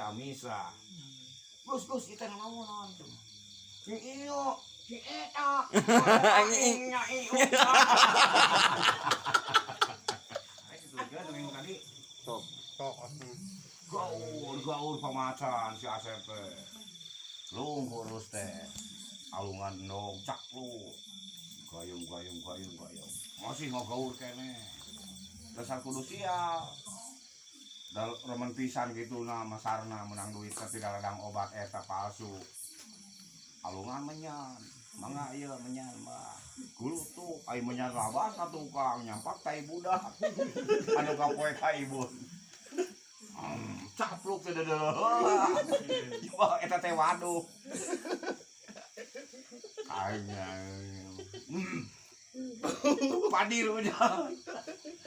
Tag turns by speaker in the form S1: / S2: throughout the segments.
S1: misa-misa. Gus kita ngomong tuh. Si iyo, si eta. Nya iyo. Gaul pamacan si Asep. Lu ngurus teh. Alungan dong cak lu. Gayung. Masih ngogaul kene. Dasar kudu sial. Dal remen pisan gitu na masarna menang duit tidak ladang obat eta palsu. Alungan menyan. Mangga ieu menyan mah. Gulutuk ai menyan lawas ka tukang nyampak tai budak. Anu kapoe ka ibun. Capluk teh deuleuh. Coba eta teh waduk. Padir unjang.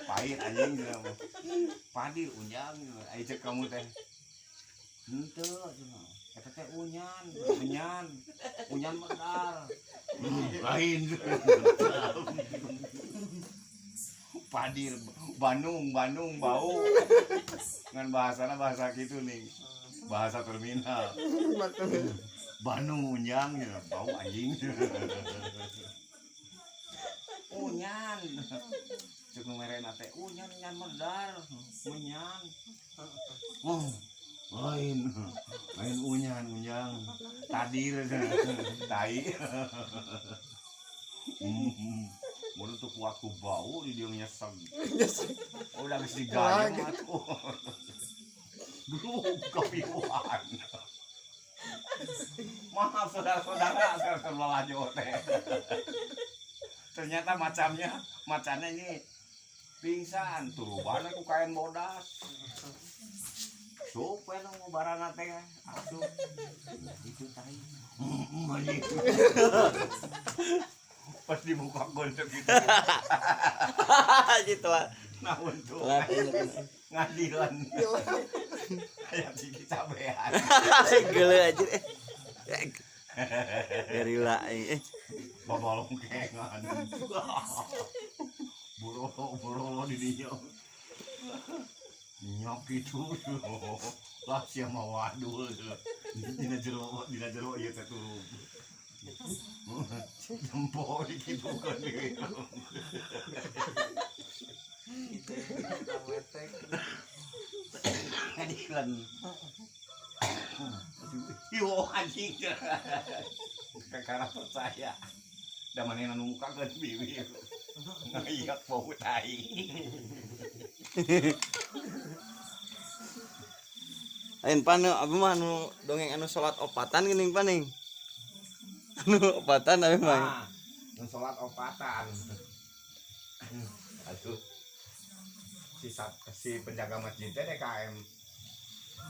S1: Pahit anjing dia mah. Padir unjang ai cek kamu teh. Henteu cenah. Eta teh unyan, unyan medal. Lain. Padir Bandung bau. Ngan bahasana bahasa gitu nih. Bahasa terminal. Bandung unjang ya, bau anjing. Unyan. Cuk merena teh unyan medar, unyan. Lain unyan. Tadir tai. Mun tuh waktu bau di dia nyeseng. Udah geus digayung atuh. Dulu kepiuan. Maaf saudara-saudara saya terlalu teh. Ternyata macannya ini pingsan tuh, bana ku kain bodas. Supe nu barana teh asuh. Itu tai. Pas dibuka gondok gitu.
S2: Gitu ah.
S1: Nah untuk ngadilan. Kayak ciki cabean.
S2: Geuleuh aja. Gerila
S1: Babalong kengan. Buru di dinya. Nyok gitu. Lah sia mah wadul. Dina jero ieu teh turun. Jempol gitu kan gitu. Ngadilan. Yo anjing. Kakara percaya. Da manehna nungka geus bibir. Ngaiyak bau tai.
S2: Lain panu abi mah anu dongeng anu salat opatan geuning paning. Anu opatan abi mah.
S1: Anu salat opatan. Aduh. Si penjaga masjid teh DKM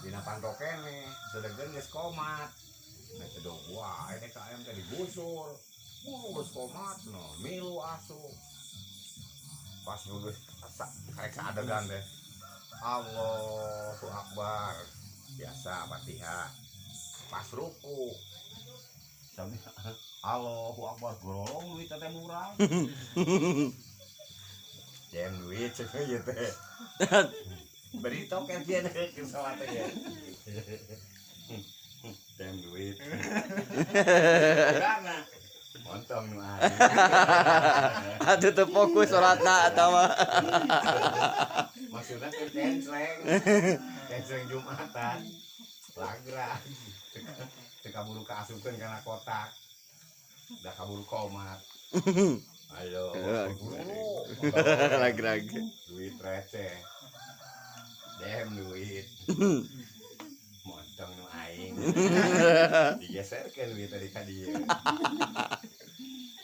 S1: dina pantau kene, sedengkeun geus komat. Nah cedo wah DKM teh digusur. Geus komat no, milu asuh. Pas geus karek adegan teh. Allahu Akbar. Biasa Fatihah. Pas ruku. Sami Allahu Akbar gorong duit teh murah. Jam duit cek ieu teh. Beri token dia ke salat ya. Jam duit. Karena montong nu ari.
S2: Atuh teu fokus salatna eta mah.
S1: Maksudna ke kencreng. Kencreng Jumatan. Lagra. Teu kaburu kaasupkeun kana kotak. Da kaburu komat. Ayo.
S2: Lag-lag.
S1: Duit receh. Dem duit. Montong nu aing. Digeserkeun duit tadi ka dieu.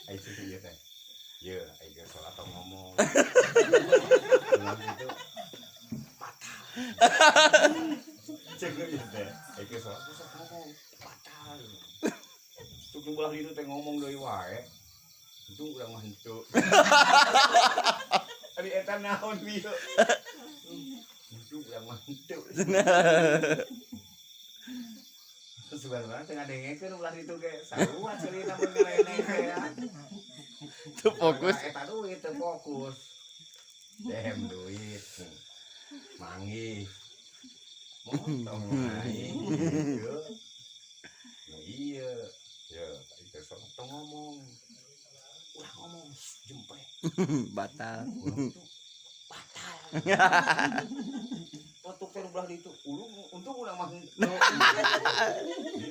S1: Ai cici ieu teh. Ieu aing geus salat ngomong. Ulang gitu. Patah. Cek ieu teh. Aing geus salat ngomong. Patah. Tuk belah itu teh ngomong deui wae. Itu urang mah henteu. Ari eta naon bieu? Itu urang mah henteu. Sebenarnya tengah dengekeun ulah itu ge sarua ceulina mun ngelene ge ya.
S2: Teu fokus.
S1: Eta duit teu fokus. Dem duit. Manggih. Motong aing. Iya. Ya, itu sok ngomong. Ulah ngomong jempe.
S2: Batal.
S1: Urang tuh batal. Foto teh belah di itu. Untung urang mah. Di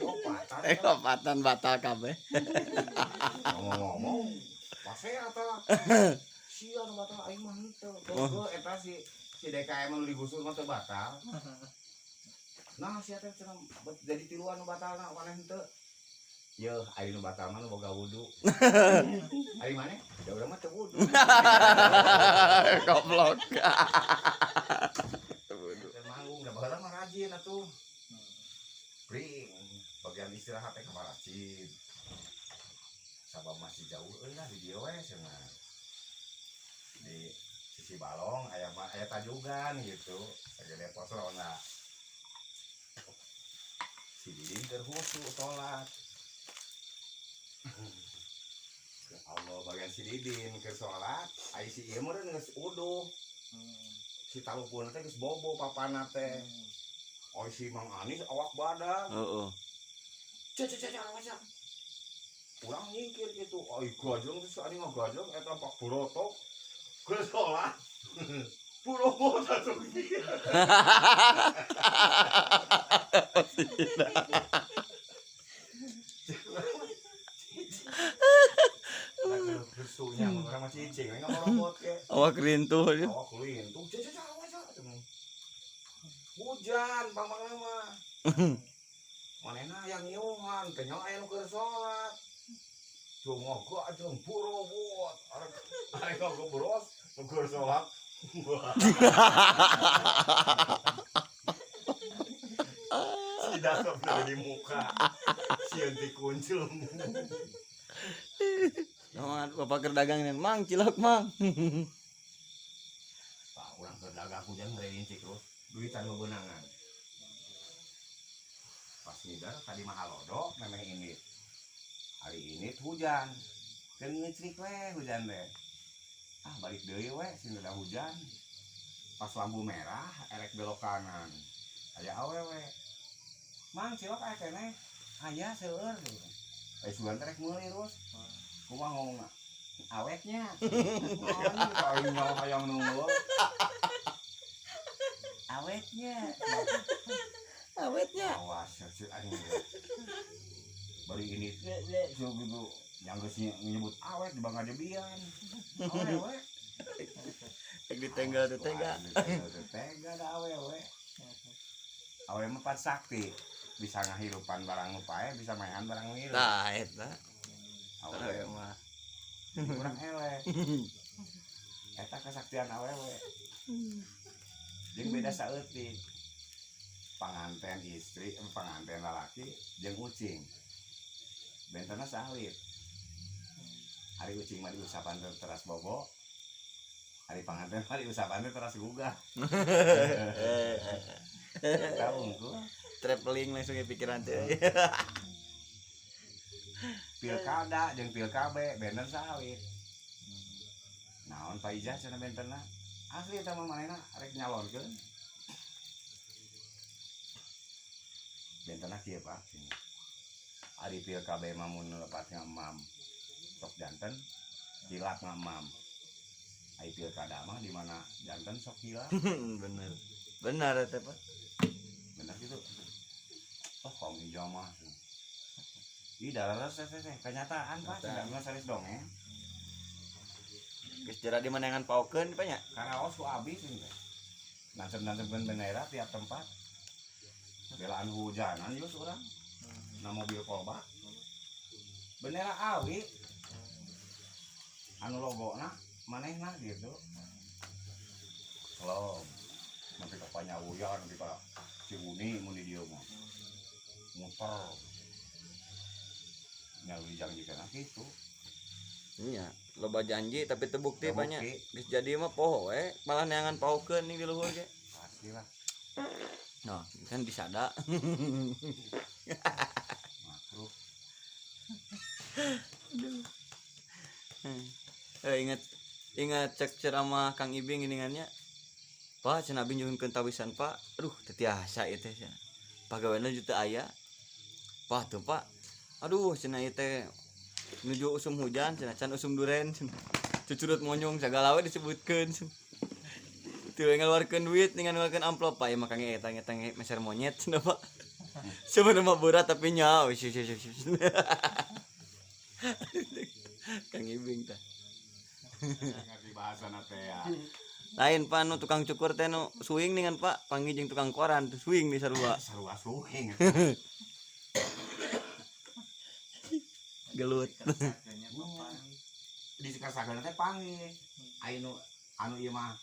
S1: opatan.
S2: Opatan batal kabeh.
S1: Ngomong-ngomong, pase atuh. Sia nu batal aing mah henteu. Teu eta si DKM nu digusur mah teu batal. Nah, sia teh cenah jadi tiluan nu batalna maneh henteu. Yeuh, ari nu batal mah nu boga wudu. Ari maneh? Da urang mah teu wudu.
S2: Goblok.
S1: Dan manggung da baheula mah rajin atuh. Pring, bagian istirahat teh kamar rajin. Sabab masih jauh euy lah di dieu we cenah. Di sisi balong aya tajugan gitu. Sagede pos rona. Si Didin keur husu salat. Allah bagian si Didin keur salat, ai si ieu meureun geus uduh. Si talupun teh geus bobo papana teh. Oh si Mang Anis awak badan.
S2: Heeh.
S1: Caca. Urang nyingkir gitu. Ai gajeng geus ani ngagajeng eta Pak Buroto. Geus salat. Puro-puro atuh. Kesunya orang masih cicing, enggak mau robot ke.
S2: Awak rintuh dia.
S1: Awak lintung, caca. Hujan, bang mah. Manena yang nyuhan, kenyang aya nu keur salat. Cuma gua jeung buru buat. Arek gua boros, nu keur salat. Si dasop di muka. Sieun dikuncung.
S2: Naon bapak keur dagang nih, Mang cilok, Mang.
S1: Pak urang keur dagang hujan ngeureun terus. Duitan bebenangan. Pas ngidar tadi mahalodo memeh ini. Hari ini hujan. Keun ngecrik we hujan teh. Ah balik deui we sing udah hujan. Pas lampu merah erek belok kanan. Aya awewe. Mang cilok aya keneh. Aya seueur. Sugan teh rek meuli terus. Kumaha ngomongna? Awetnya. Aing mah hayang nunggu. Awetnya. Awas si aing. Bari ini so gitu. Yang geus nyebut awet di Bangka Jebian. Awewe.
S2: Ek ditenggal teh tega.
S1: Tega da awewe. Awewe mah pat sakti. Bisa ngahirupan barang nu pae, bisa maean barang nu hirup.
S2: Tah eta.
S1: Awewe mah. Kurang eleh. Eta kesaktian awewe. Jeung beda saeutik. Panganten istri, panganten lalaki jeung ucing. Bentana sawit. Hari ucing mah diusapan teras bobo. Hari panganten mah diusapan teras gugah. Tahu engko.
S2: Traveling langsung ke pikiran teh.
S1: Pilkada jeung pilkabe benten sawit. Naon Pak Ijah cenah bentenna? Asli eta mah manehna rek nyalonkeun. Bentenna kieu Pak. Ari pilkabe mah mun lepatnya emam. Sok janten kilak ngamam. Ai pilkada mah di mana janten sok kilak.
S2: Bener. Benar eta, Pak.
S1: Bener gitu. Oh, kaum hijau mah. Ih, dararas teh kenyataan Pak, tidak saris dongeng.
S2: Geus jera di manengan paukeun Pak nya.
S1: Karaos ku abis ini. Nancep-nancepkeun bendera tiap tempat. Belaan hujanan yus urang. Na mobil kolbak. Bendera awi. Anu logona manehna gitu. Kalau nanti ka Panyawuyan, nanti ka Cibuni mun di dieu mah. Muter. Nyawi jangjikeun kitu.
S2: Iya, loba janji tapi teu bukti Pak nya. Geus jadi mah poho we, malah neangan paukeun ning di luhur ge.
S1: Pastilah.
S2: Noh, kan disada.
S1: Makruh.
S2: Ingat cek ceramah Kang Ibing geuningannya. Pak cenah abi nyuhunkeun tawisan Pak. Aduh teu tiasa ieu teh cenah. Pagaweana ju teu aya. Pak tuh Pak. Aduh cenah ieu teh nuju usum hujan cenah can usum duren cenah. Cucurut monyong sagala we disebutkeun cenah. Teu ngaluarkeun duit ningan ngaluarkeun amplop Pak ieu mah kang eta meser monyet cenah Pak. Sebenarnya mah berat tapi nya wis. Kang Ibing tah.
S1: Ngerti bahasana teh ya.
S2: Lain Pak nu tukang cukur teh nu suing ningan Pak, panggih jeung tukang koran teh suing di sarua.
S1: Sarua suing.
S2: Gelut.
S1: Di kasagana teh panggih. Anu ieu mah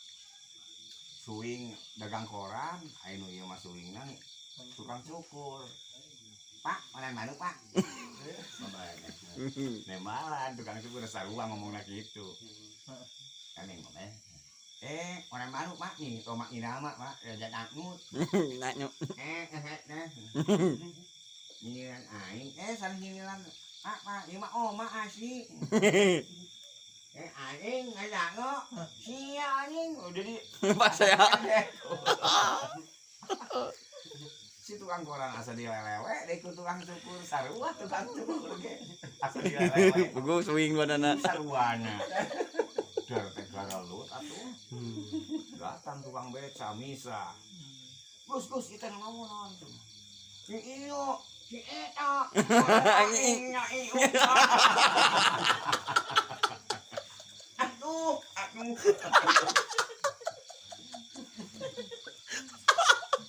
S1: suing dagang koran, anu ieu mah suingna tukang cukur. Pak, mana manuk Pak? Nemalan tukang cukur sarua ngomongna kitu. Kan yang ngomong orang manuk Pak nih, tomak nama Pak, raja takmut.
S2: Nanya.
S1: Nah. Nyinyiran aing, saling nyinyiran. Pak, ieu mah oma asli. Anjing ngajak ngok. Sia anjing udah di
S2: Pak saya.
S1: Si tukang koran asa dilelewe deh ku tukang cukur sarua tukang cukur ge. Asa dilelewe.
S2: Buku swing banana.
S1: Saruana. Dar teh garalut atuh. Datang tukang beca misa. Gus kita ngomong tuh. Iyo, si eta. Anjing iyo. Aduh.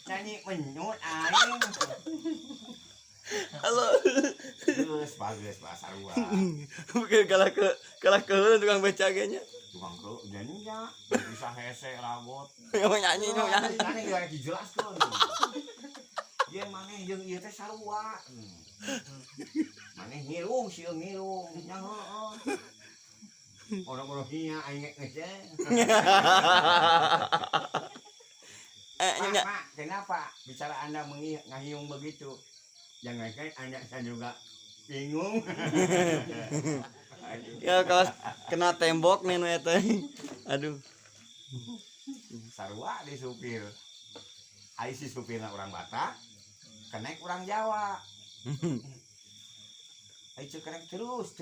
S1: Nyanyi menyut aing.
S2: Halo.
S1: Geus bagus bahasa sarua.
S2: Mungkin kalah ke tukang beca ge nya.
S1: Tukang ke nyanyi nya bisa hese ragot.
S2: Yang nyanyi nu nyanyi.
S1: Nyanyi geus dijelaskeun. Ieu maneh jeung ieu teh sarua. Maneh ngirung sieun ngirung nya heueuh. Orang-orang nya aing ngece. Pak, kenapa bicara Anda ngahiung begitu? Jangan kan Anda saya juga bingung.
S2: Ya kalau kena tembok nih nu eta. Aduh.
S1: Sarua di supir. Ai si supirna orang Batak, kenek orang Jawa. Ai cekenek terus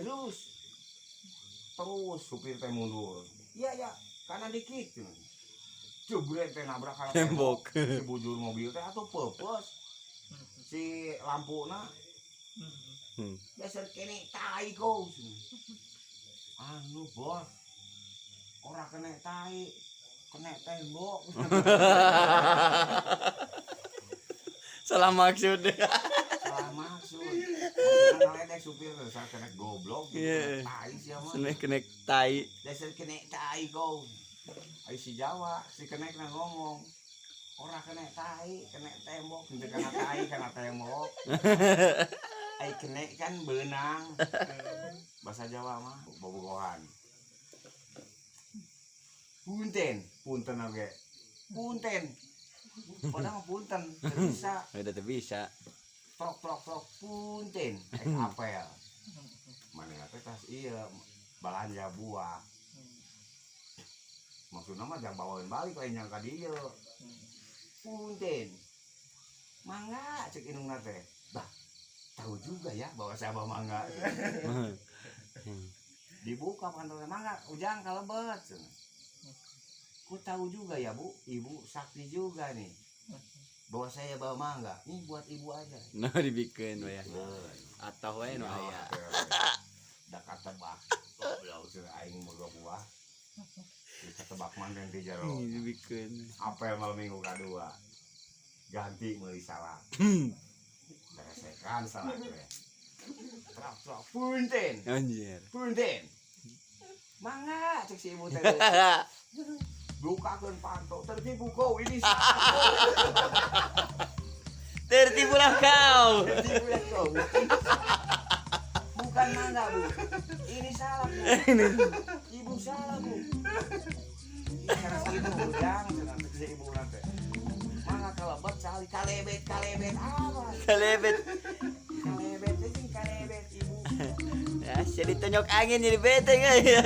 S1: supir teh mundur. Iya, karena dikit. Jebret teh nabrak ka
S2: Tembok.
S1: Si bujur mobil teh atuh pepes. Si lampuna dasar kene tai kau. Anu bos. Ora kena tai, kena tembok.
S2: Salah maksud.
S1: Salah maksud. Maksudna ngeledek supir dasar kena goblok. Tai sia mah.
S2: Seneng kena tai.
S1: Dasar kena tai kau. Ai si Jawa, si kenek na ngomong. Ora kena tai, kena tembok, henteu kana tai, kana tembok. Ai kenek kan beunang. Bahasa Jawa mah bobogohan. Punten oge. Punten. Padahal punten, teu bisa.
S2: Udah teu bisa.
S1: Trok, punten. Apel. Manehna teh tas ieu balanja buah. Maksudnya mah jangan bawain balik lain yang ka dieu. Punten. Mangga cek indungna teh. Bah, tahu juga ya bahwa saya bawa mangga. Dibuka kantornya mangga, ujang kalebet. Ku tahu juga ya Bu, Ibu sakti juga nih. Bahwa saya bawa mangga. Nih buat Ibu aja.
S2: Nah dibikin we ya. Atau we nu aya.
S1: Da katebak. Goblok sih aing boga buah. Ketebak manten di jero.
S2: Dibikin.
S1: Apel malam minggu kedua. Ganti meuli salak. Beresekan salak we. Trok punten.
S2: Anjir.
S1: Punten. Mangga cek si ibu teh. Bukakeun panto tertipu kau ini salak.
S2: Tertipulah kau.
S1: Tertipulah kau. Bukan mangga Bu. Ini salak Bu. Ibu salah Bu. Karena si ibu jangan nanti si ibu nanti. Mangga kalebet cali kalebet apa?
S2: Kalebet.
S1: Kalebet itu kalebet ibu.
S2: Ya, jadi tonyok angin jadi beteng aja.